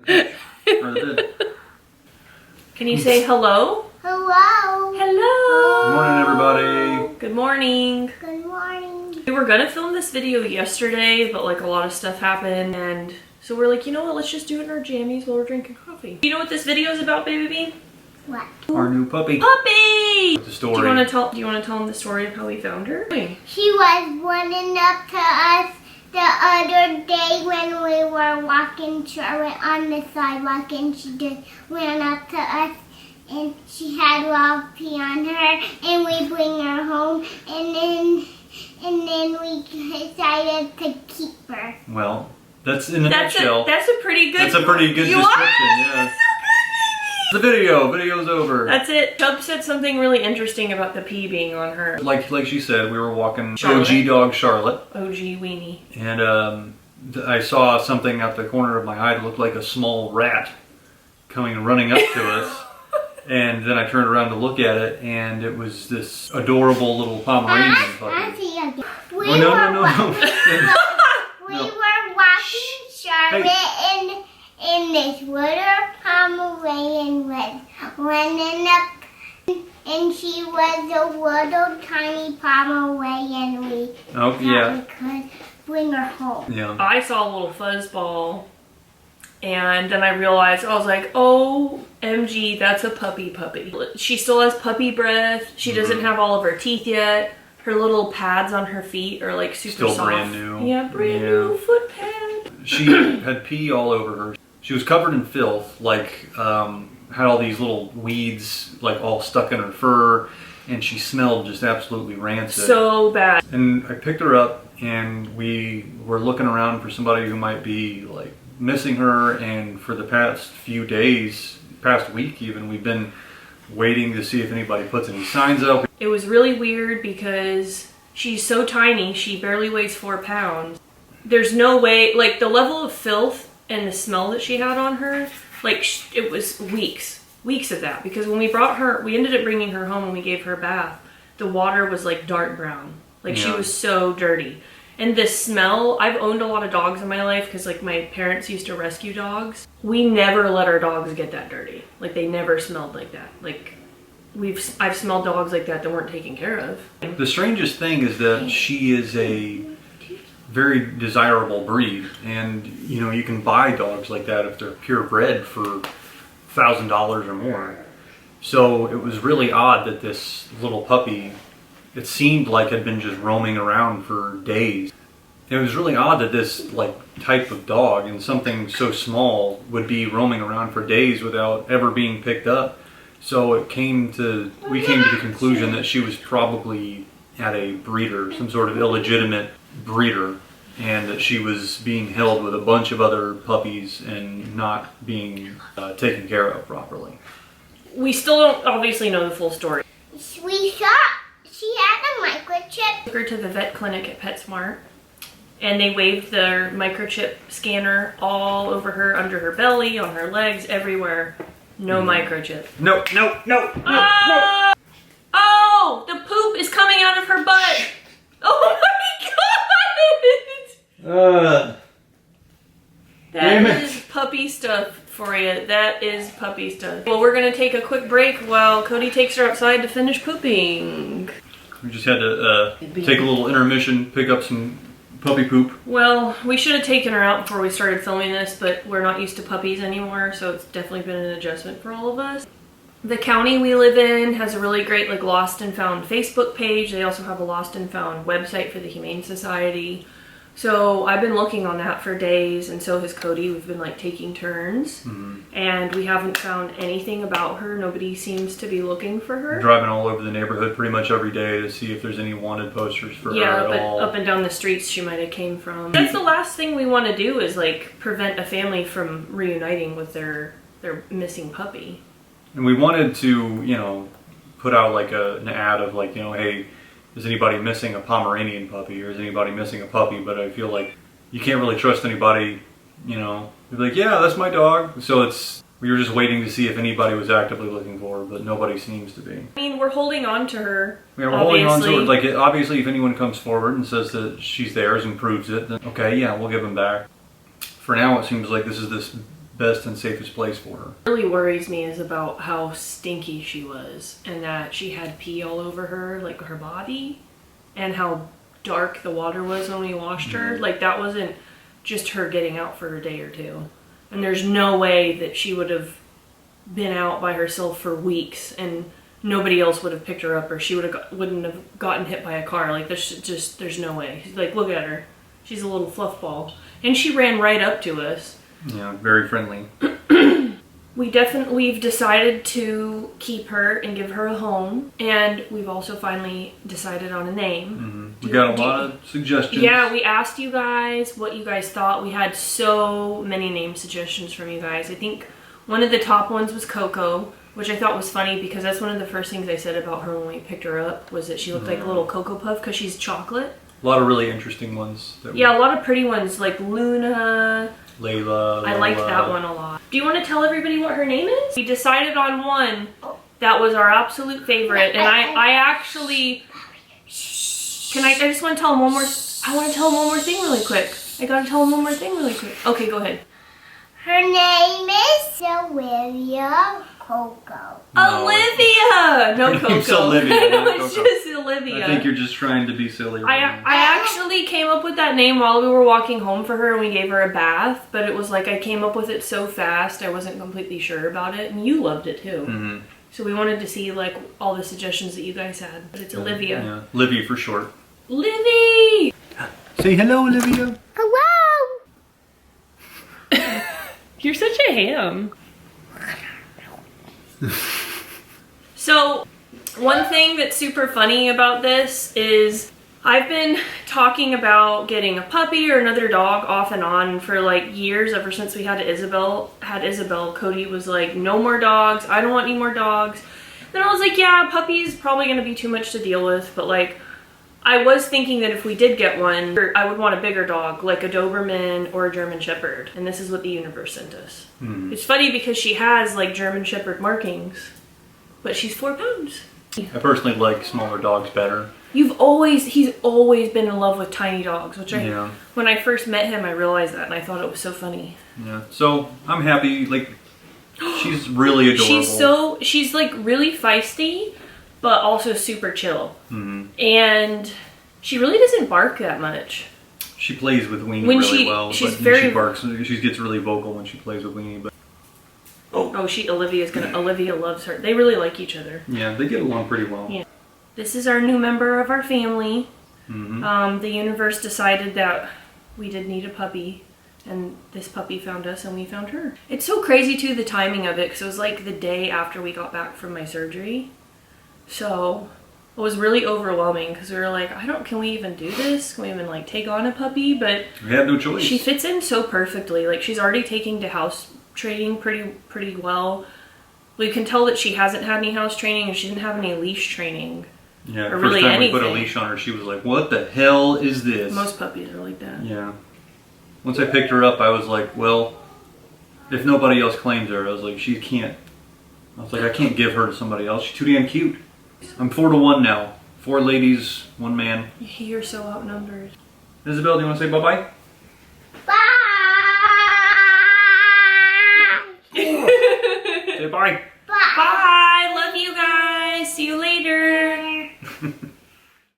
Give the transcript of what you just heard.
Or the bed. Can you say hello? Hello. Hello. Good morning, everybody. Good morning. Good morning. We were gonna film this video yesterday, but like a lot of stuff happened, and so we're like, you know what, let's just do it in our jammies while we're drinking coffee. You know what this video is about, baby bee? What? Our new puppy. Puppy! The story. Do you want to tell them the story of how we found her? She was running up to us the other day when we were walking Charlotte on the sidewalk, and she just ran up to us, and she had raw pee on her, and we bring her home, and then we decided to keep her. Well, that's in a nutshell. That's a pretty good. That's a pretty good description. Yeah. The video's over. That's it. Chubb said something really interesting about the pee being on her. Like she said, we were walking Charlotte. OG dog Charlotte, OG weenie. and I saw something out the corner of my eye that looked like a small rat running up to us. And then I turned around to look at it, and it was this adorable little Pomeranian puppy. We No. were walking Charlotte, and this little Pomeranian was running up, and she was a little tiny Pomeranian. We could bring her home. Yeah. I saw a little fuzzball, and then I realized, I was like, oh, MG, that's a puppy. She still has puppy breath. She doesn't have all of her teeth yet. Her little pads on her feet are like super Still soft. brand new. Yeah, brand new foot pad. She had pee all over her. She was covered in filth, had all these little weeds like all stuck in her fur, and she smelled just absolutely rancid. So bad. And I picked her up, and we were looking around for somebody who might be like missing her, and for the past few days, past week even, we've been waiting to see if anybody puts any signs up. It was really weird because she's so tiny, she barely weighs 4 pounds. There's no way, like the level of filth and the smell that she had on her, like it was weeks of that. Because when we brought her, we ended up bringing her home and we gave her a bath. The water was like dark brown. Like she was so dirty. And the smell, I've owned a lot of dogs in my life because like my parents used to rescue dogs. We never let our dogs get that dirty. Like they never smelled like that. Like I've smelled dogs like that weren't taken care of. The strangest thing is that she is a very desirable breed, and you can buy dogs like that if they're purebred for $1,000 or more. So it was really odd that this little puppy, it seemed like had been just roaming around for days. It was really odd that this type of dog and something so small would be roaming around for days without ever being picked up. So we came to the conclusion that she was probably at a breeder, some sort of illegitimate breeder, and that she was being held with a bunch of other puppies and not being taken care of properly. We still don't obviously know the full story. We thought she had a microchip. Took her to the vet clinic at PetSmart, and they waved their microchip scanner all over her, under her belly, on her legs, everywhere. No microchip. No. Oh, the poop is coming out of her butt. Oh my god! That is puppy stuff for you. That is puppy stuff. Well, we're gonna take a quick break while Cody takes her outside to finish pooping. We just had to take a little intermission, pick up some puppy poop. Well, we should have taken her out before we started filming this, but we're not used to puppies anymore, so it's definitely been an adjustment for all of us. The county we live in has a really great Lost and Found Facebook page. They also have a Lost and Found website for the Humane Society. So I've been looking on that for days, and so has Cody. We've been taking turns, and we haven't found anything about her. Nobody seems to be looking for her. Driving all over the neighborhood pretty much every day to see if there's any wanted posters for her at all. Up and down the streets she might have came from. That's the last thing we want to do is prevent a family from reuniting with their missing puppy. And we wanted to, put out an ad of hey, is anybody missing a Pomeranian puppy, or is anybody missing a puppy? But I feel like you can't really trust anybody, You're like, yeah, that's my dog. So we were just waiting to see if anybody was actively looking for her, but nobody seems to be. I mean, we're holding on to her. Yeah, we're holding on to her. Obviously, if anyone comes forward and says that she's theirs and proves it, then okay, yeah, we'll give them back. For now, it seems like this is this best and safest place for her. What really worries me is about how stinky she was, and that she had pee all over her, like her body, and how dark the water was when we washed her. Like, that wasn't just her getting out for a day or two. And there's no way that she would have been out by herself for weeks and nobody else would have picked her up, or she wouldn't have gotten hit by a car. Like, there's no way. Like, look at her. She's a little fluff ball. And she ran right up to us. Yeah, very friendly. We've decided to keep her and give her a home, and we've also finally decided on a name. We got a lot of suggestions. Yeah, we asked you guys what you guys thought. We had so many name suggestions from you guys. I think one of the top ones was Coco, which I thought was funny because that's one of the first things I said about her when we picked her up, was that she looked like a little Cocoa Puff because she's chocolate. A lot of really interesting ones. Yeah, a lot of pretty ones like Luna. Layla. I liked that one a lot. Do you want to tell everybody what her name is? We decided on one that was our absolute favorite, and I actually... I just want to tell him one more... I want to tell him one more thing really quick. I gotta tell him one more thing really quick. Okay, go ahead. Her name is Olivia Coco. No. Olivia! No, Coco. It's Olivia, No, not it's Coco. just Olivia. I think you're just trying to be silly. I actually came up with that name while we were walking home for her and we gave her a bath, but it was like I came up with it so fast I wasn't completely sure about it, and you loved it too. So we wanted to see like all the suggestions that you guys had, but it's Olivia. Yeah, Livy for short. Livy! Say hello, Olivia. Hello. You're such a ham. So, one thing that's super funny about this is I've been talking about getting a puppy or another dog off and on for like years, ever since we had Isabel. Cody was like, no more dogs. I don't want any more dogs. Then I was like, yeah, puppy's probably going to be too much to deal with, but like, I was thinking that if we did get one, I would want a bigger dog, like a Doberman or a German Shepherd. And this is what the universe sent us. It's funny because she has like German Shepherd markings, but she's 4 pounds. I personally like smaller dogs better. He's always been in love with tiny dogs, which when I first met him, I realized that, and I thought it was so funny. Yeah, so I'm happy. Like, she's really adorable. She's like really feisty, but also super chill. And she really doesn't bark that much. She plays with Weenie When really she- well, she's but very- she barks. She gets really vocal when she plays with Weenie. But Olivia loves her. They really like each other. yeah, they get along pretty well. Yeah. This is our new member of our family. The universe decided that we did need a puppy, and this puppy found us and we found her. It's so crazy too, the timing of it, because it was like the day after we got back from my surgery. So it was really overwhelming because we were like, can we even do this? Can we even like take on a puppy? But We had no choice. she fits in so perfectly. Like, she's already taking to house training pretty well. We can tell that she hasn't had any house training, and she didn't have any leash training. Yeah, or first really time we put a anything. leash on her, she was like, "What the hell is this?" Most puppies are like that. Yeah. Once I picked her up, I was like, well, if nobody else claims her, I was like, she can't. I was like, I can't give her to somebody else. She's too damn cute. I'm 4-1 now. 4 ladies, 1 man. You're so outnumbered. Isabel, do you want to say bye-bye? Bye. Say bye. Bye. Bye! Love you guys! See you later!